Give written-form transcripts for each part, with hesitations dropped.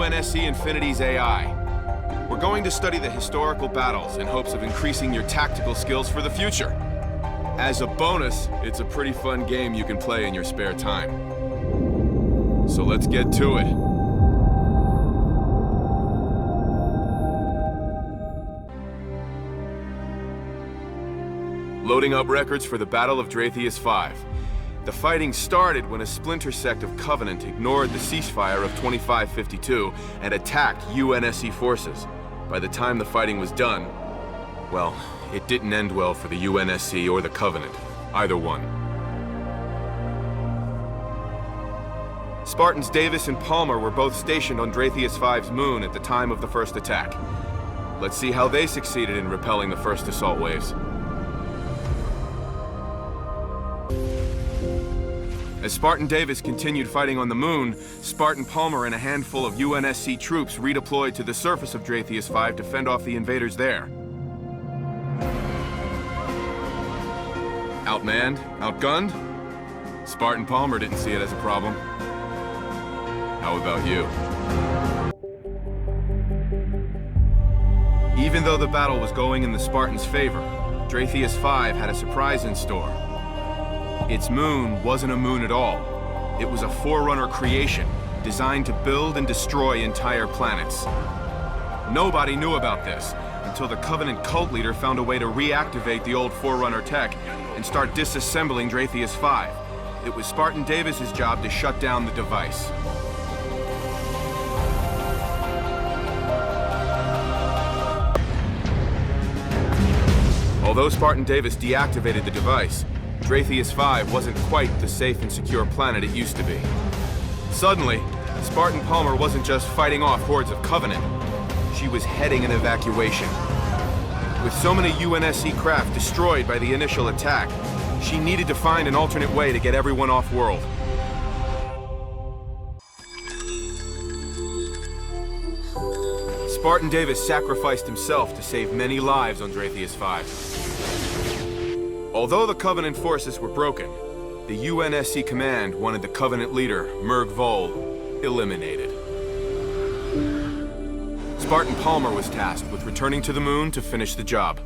UNSC Infinity's AI. We're going to study the historical battles in hopes of increasing your tactical skills for the future. As a bonus, it's a pretty fun game you can play in your spare time. So let's get to it. Loading up records for the Battle of Dratheus 5. The fighting started when a splinter sect of Covenant ignored the ceasefire of 2552 and attacked UNSC forces. By the time the fighting was done, well, it didn't end well for the UNSC or the Covenant, either one. Spartans Davis and Palmer were both stationed on Dratheus 5's moon at the time of the first attack. Let's see how they succeeded in repelling the first assault waves. As Spartan Davis continued fighting on the moon, Spartan Palmer and a handful of UNSC troops redeployed to the surface of Dratheus 5 to fend off the invaders there. Outmanned? Outgunned? Spartan Palmer didn't see it as a problem. How about you? Even though the battle was going in the Spartans' favor, Dratheus 5 had a surprise in store. Its moon wasn't a moon at all. It was a Forerunner creation, designed to build and destroy entire planets. Nobody knew about this, until the Covenant cult leader found a way to reactivate the old Forerunner tech and start disassembling Dratheus 5. It was Spartan Davis's job to shut down the device. Although Spartan Davis deactivated the device, Dratheus 5 wasn't quite the safe and secure planet it used to be. Suddenly, Spartan Palmer wasn't just fighting off hordes of Covenant. She was heading an evacuation. With so many UNSC craft destroyed by the initial attack, she needed to find an alternate way to get everyone off-world. Spartan Davis sacrificed himself to save many lives on Dratheus 5. Although the Covenant forces were broken, the UNSC command wanted the Covenant leader, Merg Vol, eliminated. Spartan Palmer was tasked with returning to the moon to finish the job.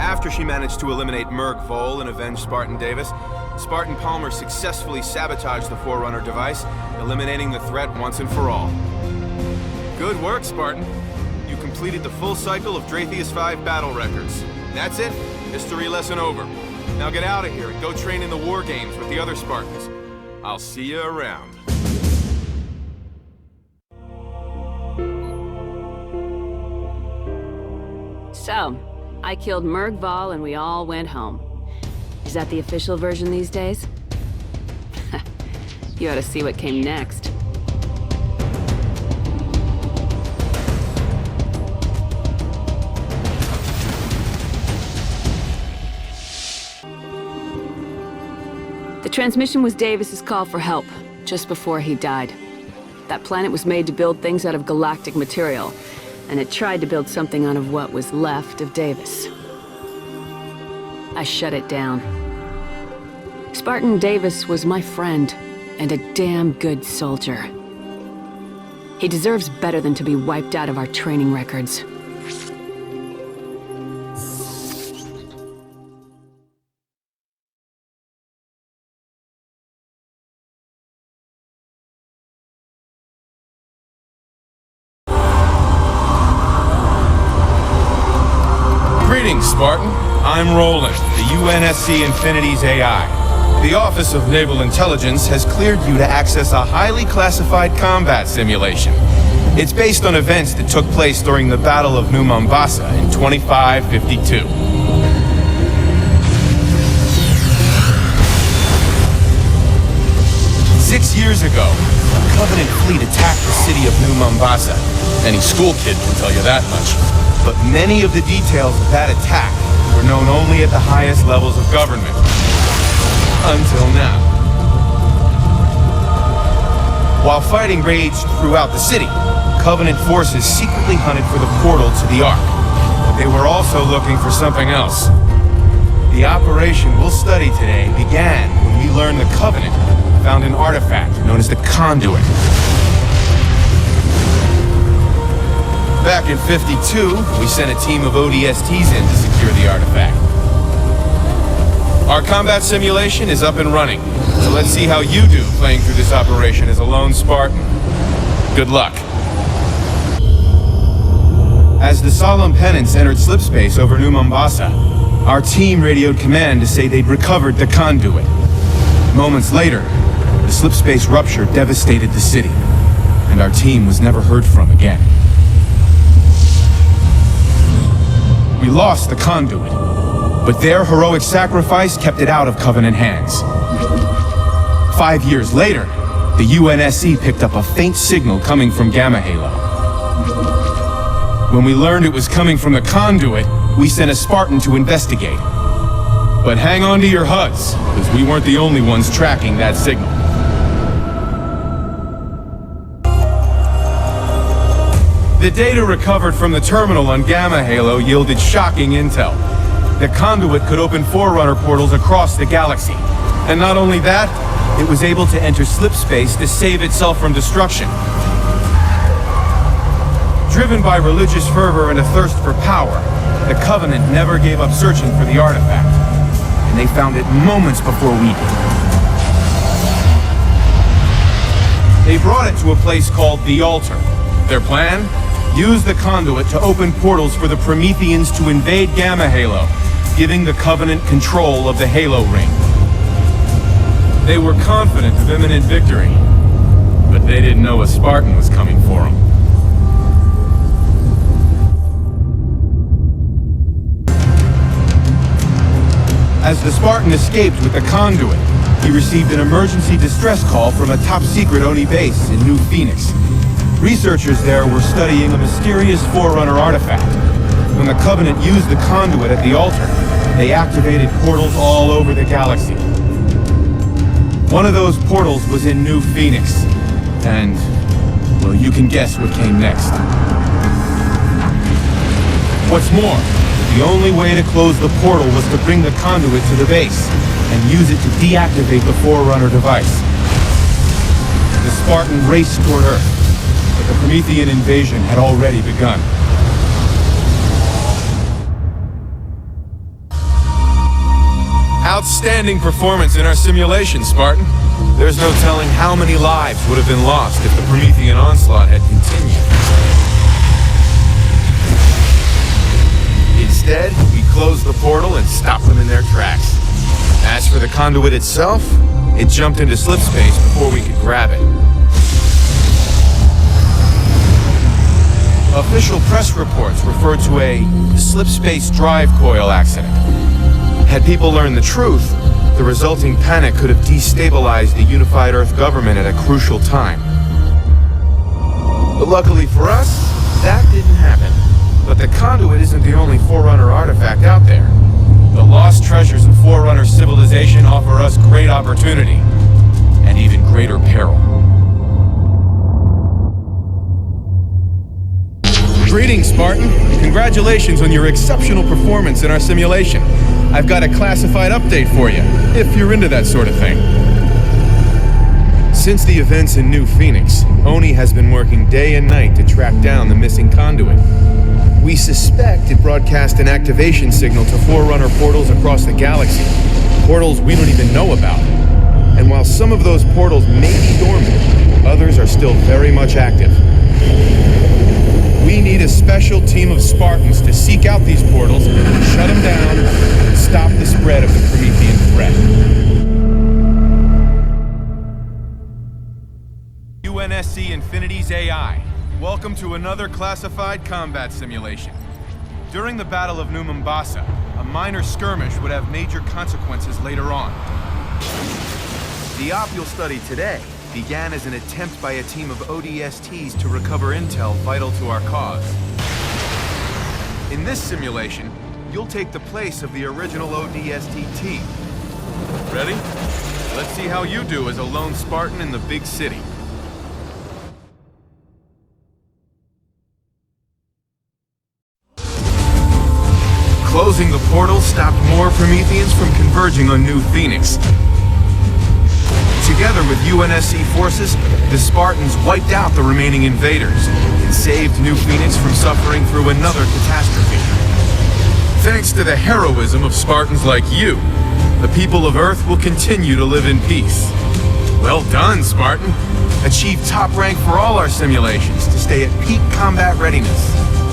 After she managed to eliminate Merg Vol and avenge Spartan Davis, Spartan Palmer successfully sabotaged the Forerunner device, eliminating the threat once and for all. Good work, Spartan. You completed the full cycle of Dratheus 5 battle records. That's it. History lesson over. Now get out of here and go train in the war games with the other Spartans. I'll see you around. So, I killed Merg Vol and we all went home. Is that the official version these days? You ought to see what came next. The transmission was Davis's call for help, just before he died. That planet was made to build things out of galactic material, and it tried to build something out of what was left of Davis. I shut it down. Spartan Davis was my friend, and a damn good soldier. He deserves better than to be wiped out of our training records. Greetings, Spartan. I'm Roland, the UNSC Infinity's AI. The Office of Naval Intelligence has cleared you to access a highly classified combat simulation. It's based on events that took place during the Battle of New Mombasa in 2552. Six years ago, a Covenant fleet attacked the city of New Mombasa. Any school kid can tell you that much. But many of the details of that attack were known only at the highest levels of government. Until now. While fighting raged throughout the city, Covenant forces secretly hunted for the portal to the Ark. But they were also looking for something else. The The operation we'll study today began when we learned the Covenant found an artifact known as the Conduit. Back in '52, we sent a team of ODSTs in to secure the artifact. Our combat simulation is up and running, so let's see how you do playing through this operation as a lone Spartan. Good luck. As the Solemn Penance entered slipspace over New Mombasa, our team radioed command to say they'd recovered the Conduit. Moments later, the slipspace rupture devastated the city, and our team was never heard from again. We lost the Conduit, but their heroic sacrifice kept it out of Covenant hands. 5 years later, the UNSC picked up a faint signal coming from Gamma Halo. When we learned it was coming from the Conduit, we sent a Spartan to investigate. But hang on to your HUDs, because we weren't the only ones tracking that signal. The data recovered from the terminal on Gamma Halo yielded shocking intel. The Conduit could open Forerunner portals across the galaxy. And not only that, it was able to enter slipspace to save itself from destruction. Driven by religious fervor and a thirst for power, the Covenant never gave up searching for the artifact. And they found it moments before we did. They brought it to a place called the Altar. Their plan? Use the Conduit to open portals for the Prometheans to invade Gamma Halo, giving the Covenant control of the Halo Ring. They were confident of imminent victory, but they didn't know a Spartan was coming for them. As the Spartan escaped with the Conduit, he received an emergency distress call from a top-secret Oni base in New Phoenix. Researchers there were studying a mysterious Forerunner artifact. When the Covenant used the Conduit at the Altar, they activated portals all over the galaxy. One of those portals was in New Phoenix, and, well, you can guess what came next. What's more, the only way to close the portal was to bring the Conduit to the base, and use it to deactivate the Forerunner device. The Spartan raced toward Earth, but the Promethean invasion had already begun. Outstanding performance in our simulation, Spartan. There's no telling how many lives would have been lost if the Promethean onslaught had continued. Instead, we closed the portal and stopped them in their tracks. As for the Conduit itself, it jumped into slipspace before we could grab it. Official press reports refer to a slipspace drive coil accident. Had people learned the truth, the resulting panic could have destabilized the unified Earth government at a crucial time. But luckily for us, that didn't happen. But the Conduit isn't the only Forerunner artifact out there. The lost treasures of Forerunner civilization offer us great opportunity, and even greater peril. Greetings, Spartan. Congratulations on your exceptional performance in our simulation. I've got a classified update for you, if you're into that sort of thing. Since the events in New Phoenix, Oni has been working day and night to track down the missing Conduit. We suspect it broadcast an activation signal to Forerunner portals across the galaxy. Portals we don't even know about. And while some of those portals may be dormant, others are still very much active. We need a special team of Spartans to seek out these portals, shut them down, and stop the spread of the Promethean threat. UNSC Infinity's AI. Welcome to another classified combat simulation. During the Battle of New Mombasa, a minor skirmish would have major consequences later on. The op you'll study today began as an attempt by a team of ODSTs to recover intel vital to our cause. In this simulation, you'll take the place of the original ODST team. Ready? Let's see how you do as a lone Spartan in the big city. Closing the portal stopped more Prometheans from converging on New Phoenix. Together with UNSC forces, the Spartans wiped out the remaining invaders and saved New Phoenix from suffering through another catastrophe. Thanks to the heroism of Spartans like you, the people of Earth will continue to live in peace. Well done, Spartan. Achieve top rank for all our simulations to stay at peak combat readiness.